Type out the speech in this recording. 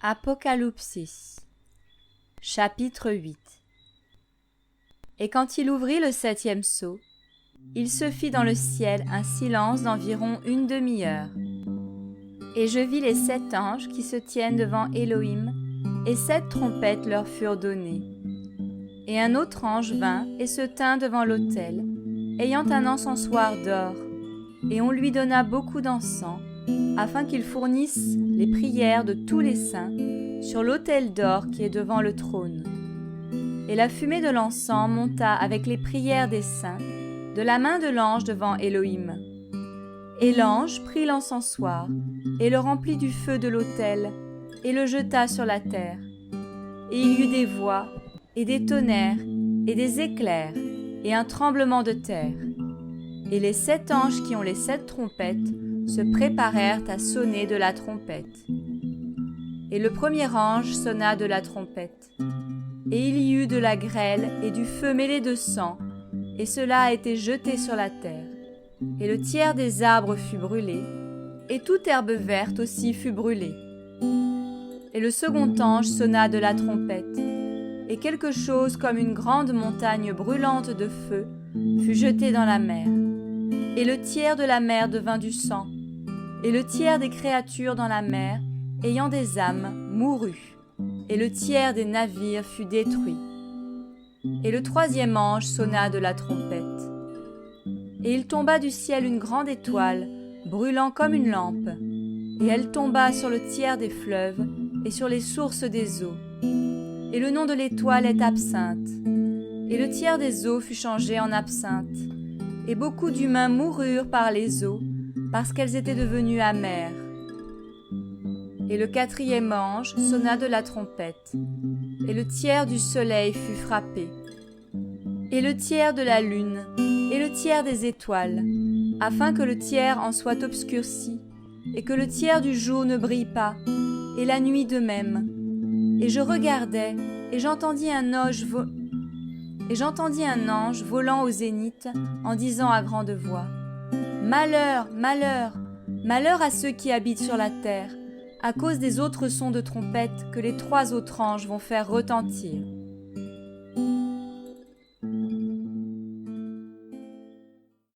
Apocalypse, chapitre 8. Et quand il ouvrit le 7e sceau, il se fit dans le ciel un silence d'environ une demi-heure. Et je vis les 7 anges qui se tiennent devant Élohim, et 7 trompettes leur furent données. Et un autre ange vint et se tint devant l'autel, ayant un encensoir d'or, et on lui donna beaucoup d'encens, afin qu'il fournisse les prières de tous les saints sur l'autel d'or qui est devant le trône. Et la fumée de l'encens monta avec les prières des saints de la main de l'ange devant Élohim. Et l'ange prit l'encensoir et le remplit du feu de l'autel et le jeta sur la terre. Et il y eut des voix et des tonnerres et des éclairs et un tremblement de terre. Et les 7 anges qui ont les 7 trompettes se préparèrent à sonner de la trompette. Et le premier ange sonna de la trompette. Et il y eut de la grêle et du feu mêlé de sang, et cela a été jeté sur la terre. Et le tiers des arbres fut brûlé, et toute herbe verte aussi fut brûlée. Et le second ange sonna de la trompette, et quelque chose comme une grande montagne brûlante de feu fut jeté dans la mer. Et le tiers de la mer devint du sang, et le tiers des créatures dans la mer, ayant des âmes, mourut, et le tiers des navires fut détruit. Et le 3e ange sonna de la trompette. Et il tomba du ciel une grande étoile, brûlant comme une lampe, et elle tomba sur le tiers des fleuves et sur les sources des eaux. Et le nom de l'étoile est Absinthe. Et le tiers des eaux fut changé en absinthe, et beaucoup d'humains moururent par les eaux, parce qu'elles étaient devenues amères. Et le 4e ange sonna de la trompette, et le tiers du soleil fut frappé, et le tiers de la lune, et le tiers des étoiles, afin que le tiers en soit obscurci, et que le tiers du jour ne brille pas, et la nuit de même. Et je regardais, et j'entendis un ange volant au zénith, en disant à grande voix : Malheur, malheur, malheur à ceux qui habitent sur la terre, à cause des autres sons de trompette que les 3 autres anges vont faire retentir.